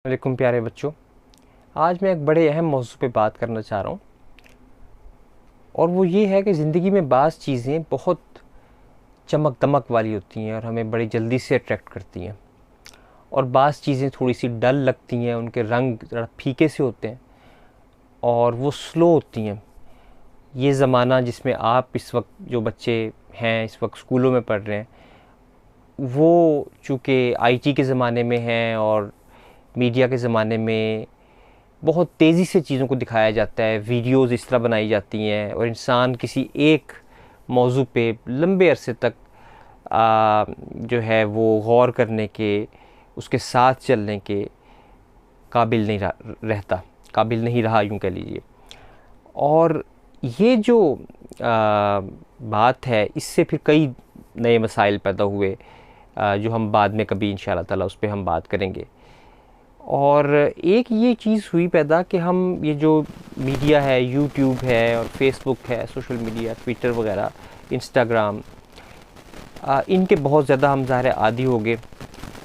वालेकुम प्यारे बच्चों। आज मैं एक बड़े अहम मौजू पे बात करना चाह रहा हूँ और वो ये है कि ज़िंदगी में बाज़ चीज़ें बहुत चमक दमक वाली होती हैं और हमें बड़ी जल्दी से अट्रैक्ट करती हैं, और बाज़ चीज़ें थोड़ी सी डल लगती हैं, उनके रंग ज़रा फीके से होते हैं और वो स्लो होती हैं। ये ज़माना जिसमें आप इस वक्त जो बच्चे हैं इस वक्त स्कूलों में पढ़ रहे हैं, वो चूँकि आईटी के ज़माने में हैं और मीडिया के ज़माने में बहुत तेज़ी से चीज़ों को दिखाया जाता है, वीडियोज़ इस तरह बनाई जाती हैं और इंसान किसी एक मौजू पे लंबे अरसे तक जो है वो गौर करने के, उसके साथ चलने के काबिल नहीं रहता, काबिल नहीं रहा, यूँ कह लीजिए। और ये जो बात है, इससे फिर कई नए मसाइल पैदा हुए जो हम बाद में कभी इंशाअल्लाह ताला उस पर हम बात करेंगे। और एक ये चीज़ हुई पैदा कि हम ये जो मीडिया है, यूट्यूब है और फेसबुक है, सोशल मीडिया, ट्विटर वगैरह, इंस्टाग्राम, इनके बहुत ज़्यादा हम ज़ाहिर है आदी हो गए।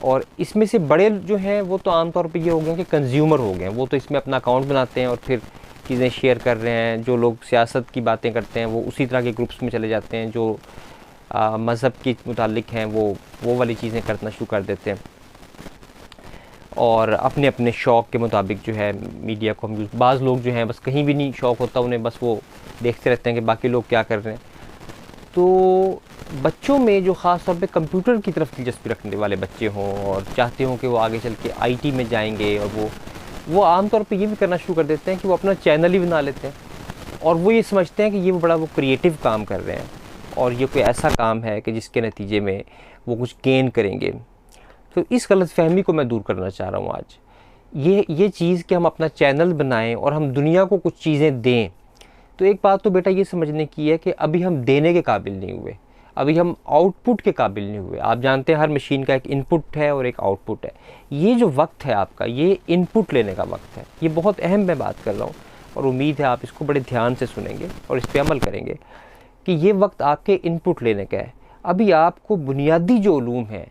और इसमें से बड़े जो हैं वो तो आम तौर पे ये हो गए कि कंज्यूमर हो गए, वो तो इसमें अपना अकाउंट बनाते हैं और फिर चीज़ें शेयर कर रहे हैं। जो लोग सियासत की बातें करते हैं वो उसी तरह के ग्रुप्स में चले जाते हैं, जो मज़हब के मुतालिक हैं वो वाली चीज़ें करना शुरू कर देते हैं और अपने अपने शौक़ के मुताबिक जो है मीडिया को हम यूज़। बाज़ लोग जो हैं बस कहीं भी नहीं शौक़ होता उन्हें, बस वो देखते रहते हैं कि बाकी लोग क्या कर रहे हैं। तो बच्चों में जो ख़ास तौर पे कंप्यूटर की तरफ दिलचस्पी रखने वाले बच्चे हों और चाहते हों कि वो आगे चल के आईटी में जाएंगे, और वो आम तौर पे ये भी करना शुरू कर देते हैं कि वो अपना चैनल ही बना लेते हैं और वो ये समझते हैं कि ये बड़ा वो क्रिएटिव काम कर रहे हैं और ये कोई ऐसा काम है कि जिसके नतीजे में वो कुछ गेन करेंगे। तो इस गलतफ़हमी को मैं दूर करना चाह रहा हूँ आज। ये चीज़ कि हम अपना चैनल बनाएं और हम दुनिया को कुछ चीज़ें दें। तो एक बात तो बेटा ये समझने की है कि अभी हम देने के काबिल नहीं हुए, अभी हम आउटपुट के काबिल नहीं हुए। आप जानते हैं हर मशीन का एक इनपुट है और एक आउटपुट है। ये जो वक्त है आपका, ये इनपुट लेने का वक्त है। ये बहुत अहम मैं बात कर रहा हूँ और उम्मीद है आप इसको बड़े ध्यान से सुनेंगे और इस पर अमल करेंगे कि ये वक्त आपके इनपुट लेने का है। अभी आपको बुनियादी जो उलूम है,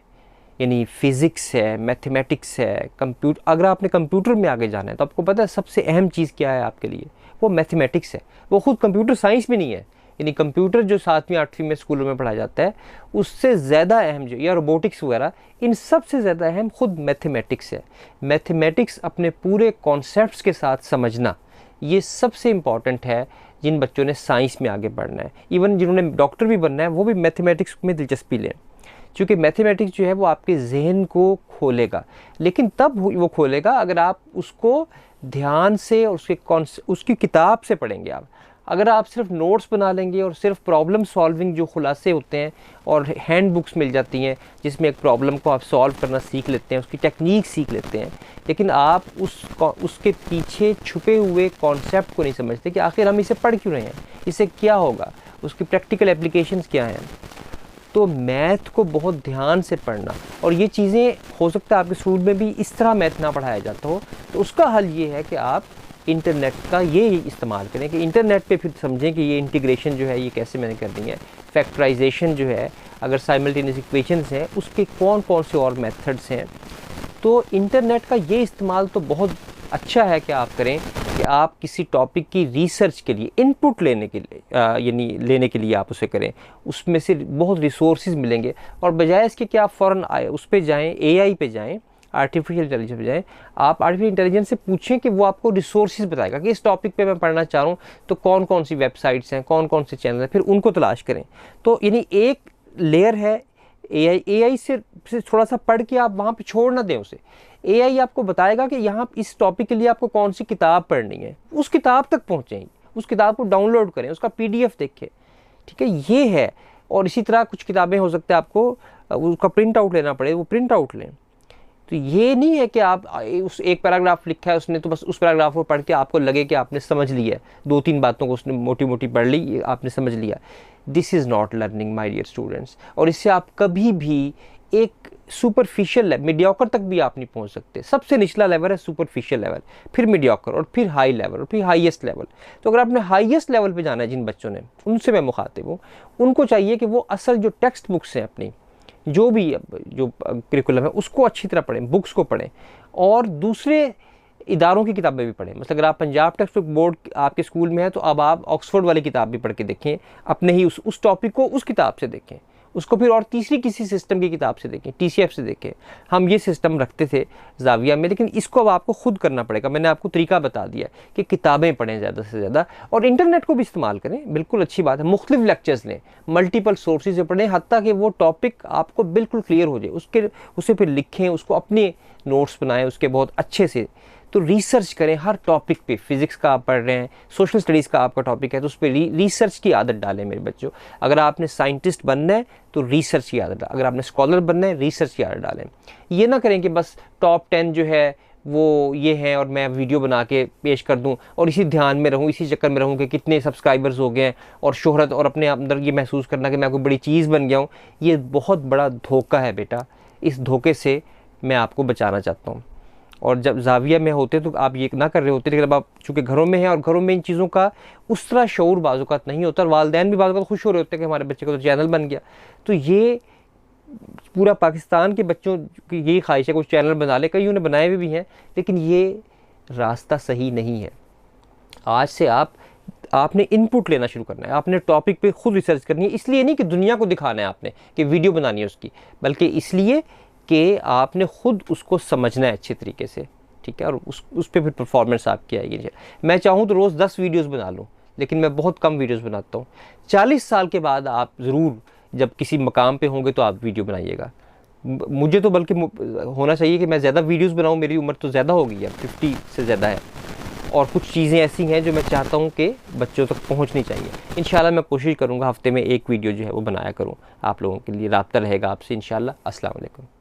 यानी फ़िज़िक्स है, मैथमेटिक्स है, कंप्यूटर, अगर आपने कंप्यूटर में आगे जाना है तो आपको पता है सबसे अहम चीज़ क्या है आपके लिए, वो मैथमेटिक्स है। वो ख़ुद कंप्यूटर साइंस भी नहीं है, यानी कंप्यूटर जो 7वीं 8वीं में स्कूलों में पढ़ाया जाता है उससे ज़्यादा अहम जो, या रोबोटिक्स वगैरह, इन सब से ज़्यादा अहम ख़ुद मैथमेटिक्स है। मैथमेटिक्स अपने पूरे कॉन्सेप्ट्स के साथ समझना, ये सबसे इम्पॉर्टेंट है जिन बच्चों ने साइंस में आगे बढ़ना है। इवन जिन्होंने डॉक्टर भी बनना है वो भी मैथमेटिक्स में दिलचस्पी लें, क्योंकि मैथमेटिक्स जो है वो आपके जहन को खोलेगा। लेकिन तब वो खोलेगा अगर आप उसको ध्यान से और उसकी किताब से पढ़ेंगे। आप अगर आप सिर्फ नोट्स बना लेंगे और सिर्फ प्रॉब्लम सॉल्विंग जो खुलासे होते हैं और हैंड बुक्स मिल जाती हैं जिसमें एक प्रॉब्लम को आप सॉल्व करना सीख लेते हैं, उसकी टेक्निक सीख लेते हैं, लेकिन आप उसके पीछे छुपे हुए कॉन्सेप्ट को नहीं समझते कि आखिर हम इसे पढ़ क्यों रहे हैं, इससे क्या होगा, उसकी प्रैक्टिकल एप्लीकेशंस क्या हैं। तो मैथ को बहुत ध्यान से पढ़ना, और ये चीज़ें हो सकता है आपके स्कूल में भी इस तरह मैथ ना पढ़ाया जाता हो, तो उसका हल ये है कि आप इंटरनेट का ये इस्तेमाल करें कि इंटरनेट पे फिर समझें कि ये इंटीग्रेशन जो है ये कैसे मैंने करनी है, फैक्टराइजेशन जो है, अगर साइमल्टेनियस इक्वेशंस हैं उसके कौन कौन से और मेथड्स हैं। तो इंटरनेट का ये इस्तेमाल तो बहुत अच्छा है कि आप करें कि आप किसी टॉपिक की रिसर्च के लिए, इनपुट लेने के लिए, यानी लेने के लिए आप उसे करें, उसमें से बहुत रिसोर्सेज मिलेंगे। और बजाय इसके कि आप फ़ौरन आए उस पे जाएं, एआई पे जाएं, आर्टिफिशियल इंटेलिजेंस पे जाएं, आप आर्टिफिशियल इंटेलिजेंस से पूछें कि वो आपको रिसोर्सेज बताएगा कि इस टॉपिक पे मैं पढ़ना चाह रहा हूँ तो कौन कौन सी वेबसाइट्स हैं, कौन कौन से चैनल हैं, फिर उनको तलाश करें। तो यानी एक लेयर है एआई से थोड़ा सा पढ़ के आप वहाँ पे छोड़ ना दें उसे। एआई आपको बताएगा कि यहाँ इस टॉपिक के लिए आपको कौन सी किताब पढ़नी है, उस किताब तक पहुँचें, उस किताब को डाउनलोड करें, उसका पीडीएफ देखें, ठीक है, ये है। और इसी तरह कुछ किताबें हो सकते हैं आपको उसका प्रिंट आउट लेना पड़े, वो प्रिंट आउट लें। तो ये नहीं है कि आप उस एक पैराग्राफ लिखा है उसने तो बस उस पैराग्राफ को पढ़ के आपको लगे कि आपने समझ लिया, 2-3 बातों को उसने मोटी मोटी पढ़ ली, आपने समझ लिया। This is not learning my dear students. और इससे आप कभी भी एक सुपरफिशियल लेवल, मीडियोकर तक भी आप नहीं पहुंच सकते। सबसे निचला लेवल है सुपरफिशियल लेवल, फिर मीडियोकर, और फिर हाई लेवल, और फिर हाईएस्ट लेवल। तो अगर आपने हाईएस्ट लेवल पे जाना है, जिन बच्चों ने, उनसे मैं मुखातिब हूँ, उनको चाहिए कि वो असल जो टेक्स्ट बुक्स हैं अपनी, जो भी जो करिकुलम है उसको अच्छी तरह पढ़ें, बुक्स को पढ़ें और दूसरे इदारों की किताबें भी पढ़ें। मतलब अगर आप पंजाब टेक्स्ट बुक बोर्ड आपके स्कूल में है तो अब आप ऑक्सफोर्ड वाली किताब भी पढ़ के देखें, अपने ही उस टॉपिक को उस किताब से देखें, उसको फिर और तीसरी किसी सिस्टम की किताब से देखें, TCF से देखें। हम ये सिस्टम रखते थे जाविया में, लेकिन इसको अब आपको खुद करना पड़ेगा। मैंने आपको तरीका बता दिया कि किताबें पढ़ें ज़्यादा से ज़्यादा और इंटरनेट को भी इस्तेमाल करें, बिल्कुल अच्छी बात है। मुख्तलिफ लेक्चर्स लें, मल्टीपल सोर्सेज से पढ़ें, हत्ता कि वो टॉपिक आपको बिल्कुल क्लियर हो जाए, उसे फिर लिखें, उसको अपने नोट्स बनाएं उसके बहुत अच्छे से। तो रिसर्च करें हर टॉपिक पे। फिज़िक्स का आप पढ़ रहे हैं, सोशल स्टडीज़ का आपका टॉपिक है तो उस पर रिसर्च की आदत डालें मेरे बच्चों। अगर आपने साइंटिस्ट बनना है तो रिसर्च की आदत डालें, अगर आपने स्कॉलर बनना है रिसर्च की आदत डालें। ये ना करें कि बस टॉप 10 जो है वो ये हैं और मैं वीडियो बना के पेश कर दूं और इसी ध्यान में रहूं, इसी चक्कर में रहूं कि कितने सब्सक्राइबर्स हो गए हैं और शोहरत, और अपने अंदर ये महसूस करना कि मैं कोई बड़ी चीज़ बन गया हूँ। ये बहुत बड़ा धोखा है बेटा, इस धोखे से मैं आपको बचाना चाहता हूँ। और जब जाविया में होते तो आप ये ना कर रहे होते, लेकिन अब आप चूँकि घरों में हैं और घरों में इन चीज़ों का उस तरह शऊर बाज़ात नहीं होता और वालिदैन भी बाज़ात खुश हो रहे होते हैं कि हमारे बच्चे का तो चैनल बन गया। तो ये पूरा पाकिस्तान के बच्चों की यही ख्वाहिश है कुछ चैनल बना ले, कई उन्हें बनाए हुए भी हैं, लेकिन ये रास्ता सही नहीं है। आज से आपने इनपुट लेना शुरू करना है, आपने टॉपिक पे खुद रिसर्च करनी है। इसलिए नहीं कि दुनिया को दिखाना है आपने कि वीडियो बनानी है उसकी, बल्कि इसलिए कि आपने खुद उसको समझना है अच्छे तरीके से, ठीक है। और उस पर फिर परफॉर्मेंस आपकी आएगी। मैं चाहूँ तो रोज़ 10 वीडियोज़ बना लूँ, लेकिन मैं बहुत कम वीडियोज़ बनाता हूँ। 40 साल के बाद आप ज़रूर जब किसी मकाम पे होंगे तो आप वीडियो बनाइएगा। मुझे तो बल्कि होना चाहिए कि मैं ज़्यादा वीडियोज़ बनाऊँ, मेरी उम्र तो ज़्यादा हो गई है, 50 से ज़्यादा है, और कुछ चीज़ें ऐसी हैं जो मैं चाहता हूँ कि बच्चों तक पहुँचनी चाहिए। इंशाल्लाह मैं कोशिश करूँगा हफ्ते में एक वीडियो जो है वो बनाया करूँ, आप लोगों के लिए राब्ता रहेगा आपसे इंशाल्लाह। अस्सलाम वालेकुम।